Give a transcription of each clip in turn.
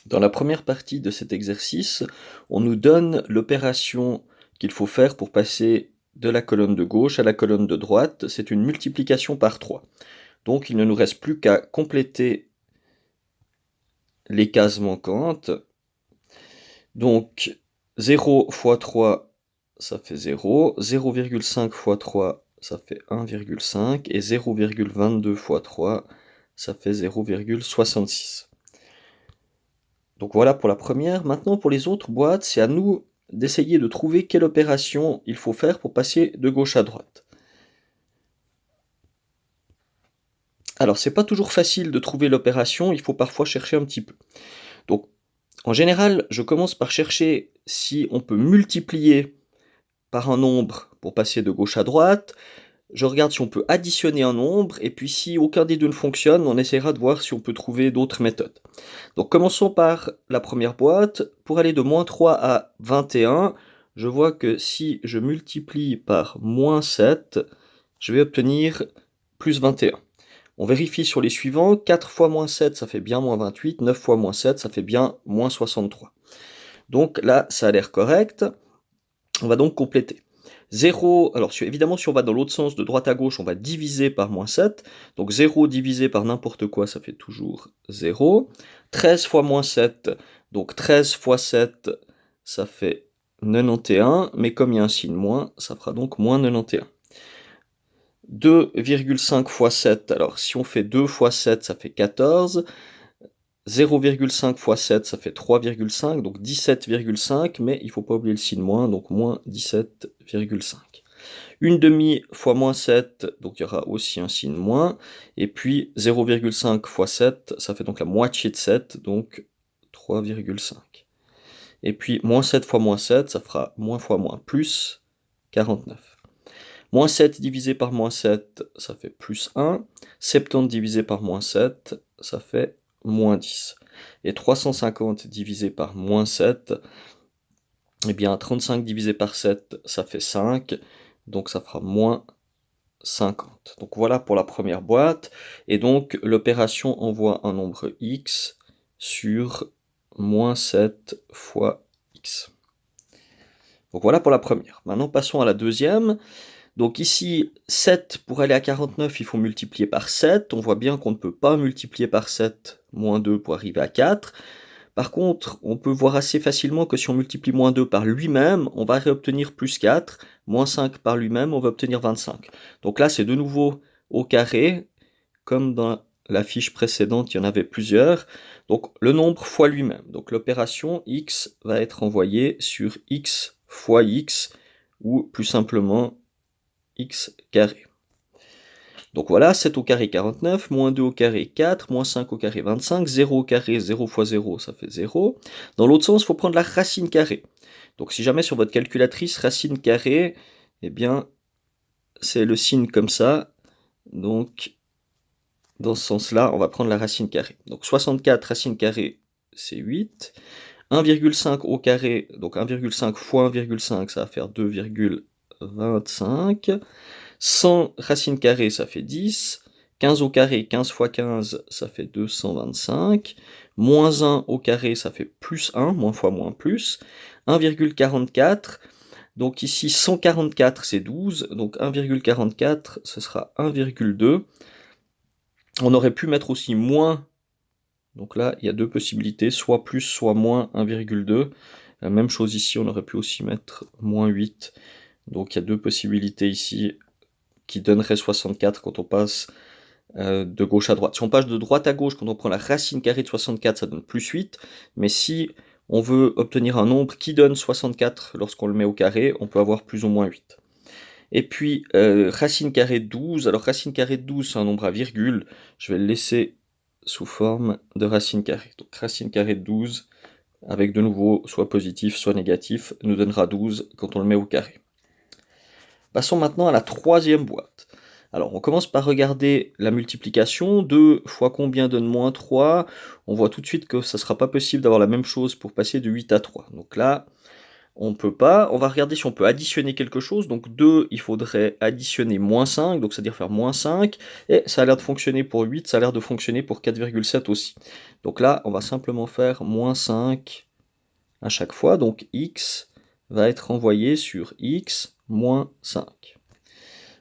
Dans la première partie de cet exercice, on nous donne l'opération qu'il faut faire pour passer de la colonne de gauche à la colonne de droite. C'est une multiplication par 3. Donc il ne nous reste plus qu'à compléter les cases manquantes. Donc 0 fois 3, ça fait 0. 0,5 fois 3, ça fait 1,5. Et 0,22 fois 3, ça fait 0,66. Donc voilà pour la première. Maintenant pour les autres boîtes, c'est à nous d'essayer de trouver quelle opération il faut faire pour passer de gauche à droite. Alors c'est pas toujours facile de trouver l'opération, il faut parfois chercher un petit peu. Donc en général, je commence par chercher si on peut multiplier par un nombre pour passer de gauche à droite. Je regarde si on peut additionner un nombre, et puis si aucun des deux ne fonctionne, on essaiera de voir si on peut trouver d'autres méthodes. Donc commençons par la première boîte. Pour aller de moins 3 à 21, je vois que si je multiplie par moins 7, je vais obtenir plus 21. On vérifie sur les suivants. 4 fois moins 7, ça fait bien moins 28. 9 fois moins 7, ça fait bien moins 63. Donc là, ça a l'air correct. On va donc compléter. 0, alors évidemment si on va dans l'autre sens, de droite à gauche, on va diviser par moins 7. Donc 0 divisé par n'importe quoi, ça fait toujours 0. 13 fois moins 7, donc 13 fois 7, ça fait 91. Mais comme il y a un signe moins, ça fera donc moins 91. 2,5 fois 7, alors si on fait 2 fois 7, ça fait 14. 0,5 fois 7, ça fait 3,5, donc 17,5, mais il ne faut pas oublier le signe moins, donc moins 17,5. Une demi fois moins 7, donc il y aura aussi un signe moins, et puis 0,5 fois 7, ça fait donc la moitié de 7, donc 3,5. Et puis moins 7 fois moins 7, ça fera moins fois moins, plus 49. Moins 7 divisé par moins 7, ça fait plus 1. 70 divisé par moins 7, ça fait moins 10. Et 350 divisé par moins 7, eh bien 35 divisé par 7, ça fait 5. Donc ça fera moins 50. Donc voilà pour la première boîte. Et donc l'opération envoie un nombre x sur moins 7 fois x. Donc voilà pour la première. Maintenant passons à la deuxième. Donc ici, 7, pour aller à 49, il faut multiplier par 7. On voit bien qu'on ne peut pas multiplier par 7 moins 2 pour arriver à 4. Par contre, on peut voir assez facilement que si on multiplie moins 2 par lui-même, on va réobtenir plus 4. Moins 5 par lui-même, on va obtenir 25. Donc là, c'est de nouveau au carré. Comme dans la fiche précédente, il y en avait plusieurs. Donc le nombre fois lui-même. Donc l'opération x va être envoyée sur x fois x, ou plus simplement x carré. Donc voilà, 7 au carré 49, moins 2 au carré 4, moins 5 au carré 25, 0 au carré, 0 fois 0, ça fait 0. Dans l'autre sens, il faut prendre la racine carrée. Donc si jamais sur votre calculatrice, racine carrée, eh bien, c'est le signe comme ça. Donc, dans ce sens-là, on va prendre la racine carrée. Donc 64 racine carrée, c'est 8. 1,5 au carré, donc 1,5 fois 1,5, ça va faire 2,25. 100 racine carrée, ça fait 10. 15 au carré, 15 fois 15, ça fait 225. Moins 1 au carré, ça fait plus 1, moins fois moins plus. 1,44. Donc ici, 144, c'est 12. Donc 1,44, ce sera 1,2. On aurait pu mettre aussi moins. Donc là, il y a deux possibilités, soit plus, soit moins 1,2. La même chose ici, on aurait pu aussi mettre moins 8. Donc il y a deux possibilités ici qui donnerait 64 quand on passe de gauche à droite. Si on passe de droite à gauche, quand on prend la racine carrée de 64, ça donne plus 8. Mais si on veut obtenir un nombre qui donne 64 lorsqu'on le met au carré, on peut avoir plus ou moins 8. Et puis, racine carrée de 12. Alors, racine carrée de 12, c'est un nombre à virgule. Je vais le laisser sous forme de racine carrée. Donc, racine carrée de 12, avec de nouveau soit positif, soit négatif, nous donnera 12 quand on le met au carré. Passons maintenant à la troisième boîte. Alors, on commence par regarder la multiplication. 2 fois combien donne moins 3? On voit tout de suite que ça ne sera pas possible d'avoir la même chose pour passer de 8 à 3. Donc là, On ne peut pas. On va regarder si on peut additionner quelque chose. Donc 2, il faudrait additionner moins 5, donc c'est-à-dire faire moins 5. Et ça a l'air de fonctionner pour 8, ça a l'air de fonctionner pour 4,7 aussi. Donc là, on va simplement faire moins 5 à chaque fois. Donc x va être envoyé sur x moins 5.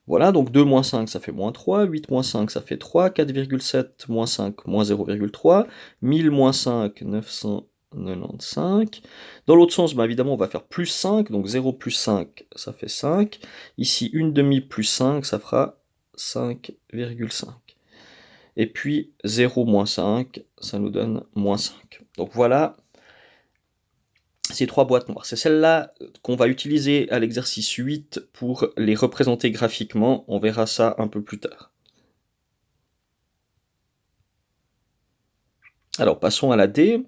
Voilà, donc 2 moins 5, ça fait moins 3, 8 moins 5, ça fait 3, 4,7 moins 5, moins 0,3, 1000 moins 5, 995. Dans l'autre sens, bah évidemment, on va faire plus 5, donc 0 plus 5, ça fait 5. Ici, une demi plus 5, ça fera 5,5. Et puis 0 moins 5, ça nous donne moins 5. Donc voilà ces trois boîtes noires. C'est celle-là qu'on va utiliser à l'exercice 8 pour les représenter graphiquement. On verra ça un peu plus tard. Alors passons à la D.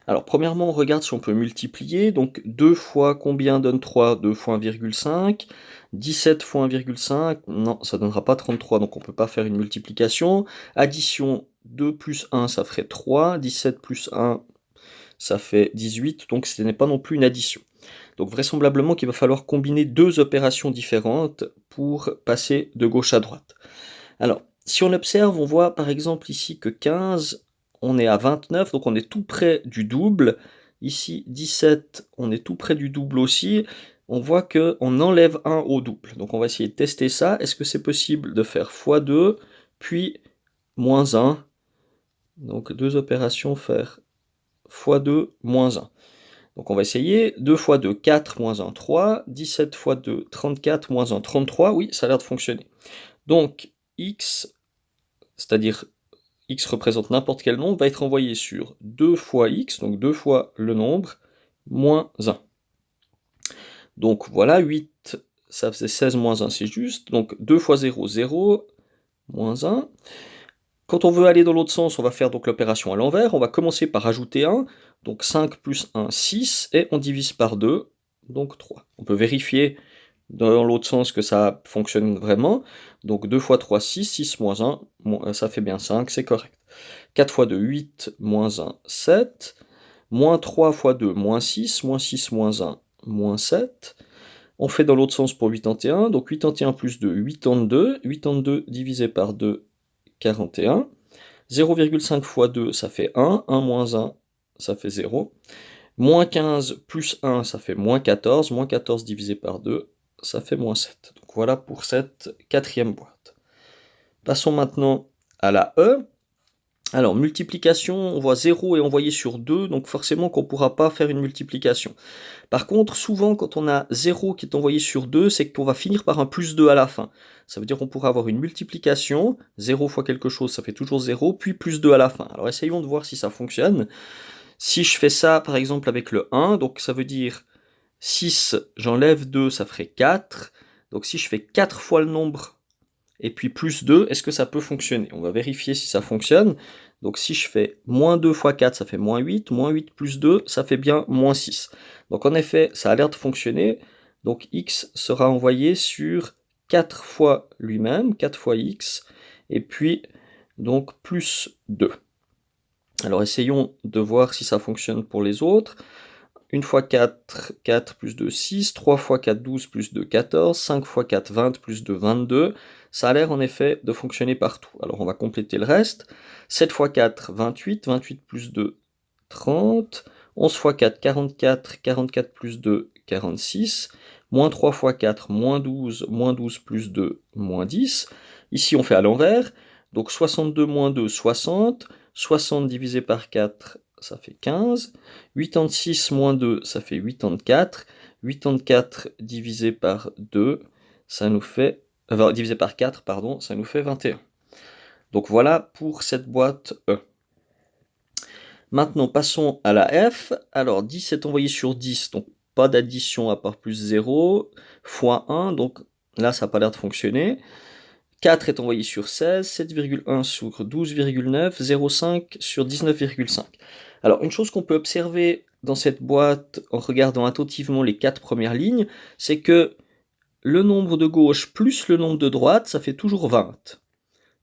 Alors premièrement, on regarde si on peut multiplier. Donc 2 fois combien donne 3? 2 fois 1,5. 17 fois 1,5. Non, ça ne donnera pas 33, donc on ne peut pas faire une multiplication. Addition, 2 plus 1, ça ferait 3. 17 plus 1, ça fait 18, donc ce n'est pas non plus une addition. Donc vraisemblablement qu'il va falloir combiner deux opérations différentes pour passer de gauche à droite. Alors, si on observe, on voit par exemple ici que 15, on est à 29, donc on est tout près du double. Ici, 17, on est tout près du double aussi. On voit qu'on enlève 1 au double. Donc on va essayer de tester ça. Est-ce que c'est possible de faire x2, puis moins 1? Donc deux opérations, faire x2, moins 1. Donc on va essayer. 2 fois 2, 4, moins 1, 3. 17 fois 2, 34, moins 1, 33. Oui, ça a l'air de fonctionner. Donc x, c'est-à-dire x représente n'importe quel nombre, va être envoyé sur 2 fois x, donc 2 fois le nombre, moins 1. Donc voilà, 8, ça faisait 16 moins 1, c'est juste. Donc 2 fois 0, 0, moins 1. Quand on veut aller dans l'autre sens, on va faire donc l'opération à l'envers. On va commencer par ajouter 1. Donc 5 plus 1, 6. Et on divise par 2, donc 3. On peut vérifier dans l'autre sens que ça fonctionne vraiment. Donc 2 fois 3, 6. 6 moins 1, ça fait bien 5, c'est correct. 4 fois 2, 8. Moins 1, 7. Moins 3 fois 2, moins 6. Moins 6 moins 1, moins 7. On fait dans l'autre sens pour 81. Donc 81 plus 2, 82. 82 divisé par 2, 41. 0,5 fois 2, ça fait 1. 1 moins 1, ça fait 0. Moins 15 plus 1, ça fait moins 14. Moins 14 divisé par 2, ça fait moins 7. Donc voilà pour cette quatrième boîte. Passons maintenant à la E. Alors, multiplication, on voit 0 est envoyé sur 2, donc forcément qu'on ne pourra pas faire une multiplication. Par contre, souvent, quand on a 0 qui est envoyé sur 2, c'est qu'on va finir par un plus 2 à la fin. Ça veut dire qu'on pourra avoir une multiplication, 0 fois quelque chose, ça fait toujours 0, puis plus 2 à la fin. Alors, essayons de voir si ça fonctionne. Si je fais ça, par exemple, avec le 1, donc ça veut dire 6, j'enlève 2, ça ferait 4. Donc si je fais 4 fois le nombre et puis plus 2, est-ce que ça peut fonctionner? On va vérifier si ça fonctionne. Donc si je fais moins 2 fois 4, ça fait moins 8. Moins 8 plus 2, ça fait bien moins 6. Donc en effet, ça a l'air de fonctionner. Donc x sera envoyé sur 4 fois lui-même, 4 fois x, et puis donc plus 2. Alors essayons de voir si ça fonctionne pour les autres. 1 fois 4, 4 plus 2, 6. 3 fois 4, 12 plus 2, 14. 5 fois 4, 20 plus 2, 22. Ça a l'air en effet de fonctionner partout. Alors on va compléter le reste. 7 fois 4, 28. 28 plus 2, 30. 11 fois 4, 44. 44 plus 2, 46. Moins 3 fois 4, moins 12. Moins 12 plus 2, moins 10. Ici on fait à l'envers. Donc 62 moins 2, 60. 60 divisé par 4, ça fait 15. 86 moins 2, ça fait 84. 84 divisé par 2, ça nous fait... divisé par 4, pardon, ça nous fait 21. Donc voilà pour cette boîte E. Maintenant, passons à la F. Alors, 10 est envoyé sur 10, donc pas d'addition à part plus 0, fois 1, donc là, ça n'a pas l'air de fonctionner. 4 est envoyé sur 16, 7,1 sur 12,9, 0,5 sur 19,5. Alors, une chose qu'on peut observer dans cette boîte en regardant attentivement les 4 premières lignes, c'est que le nombre de gauche plus le nombre de droite, ça fait toujours 20.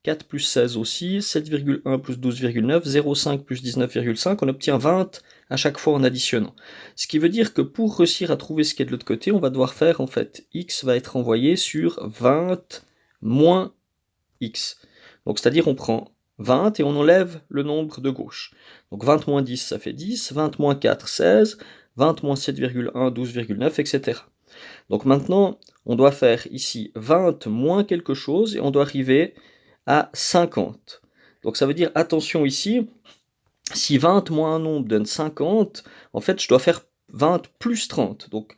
4 plus 16 aussi, 7,1 plus 12,9, 0,5 plus 19,5, on obtient 20 à chaque fois en additionnant. Ce qui veut dire que pour réussir à trouver ce qui est de l'autre côté, on va devoir faire, en fait, x va être envoyé sur 20 moins x. Donc c'est-à-dire on prend 20 et on enlève le nombre de gauche. Donc 20 moins 10, ça fait 10, 20 moins 4, 16, 20 moins 7,1, 12,9, etc. Donc maintenant, on doit faire ici 20 moins quelque chose et on doit arriver à 50. Donc ça veut dire, attention ici, si 20 moins un nombre donne 50, en fait je dois faire 20 plus 30. Donc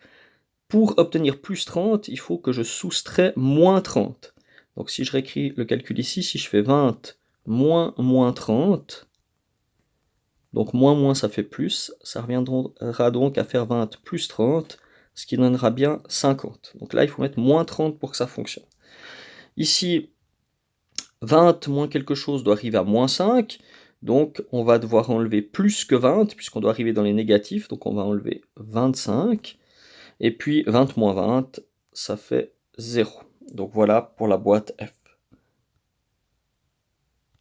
pour obtenir plus 30, il faut que je soustrais moins 30. Donc si je réécris le calcul ici, si je fais 20 moins 30, donc moins ça fait plus, ça reviendra donc à faire 20 plus 30, ce qui donnera bien 50. Donc là il faut mettre moins 30 pour que ça fonctionne. Ici, 20 moins quelque chose doit arriver à moins 5, donc on va devoir enlever plus que 20, puisqu'on doit arriver dans les négatifs, donc on va enlever 25, et puis 20 moins 20, ça fait 0. Donc voilà pour la boîte F.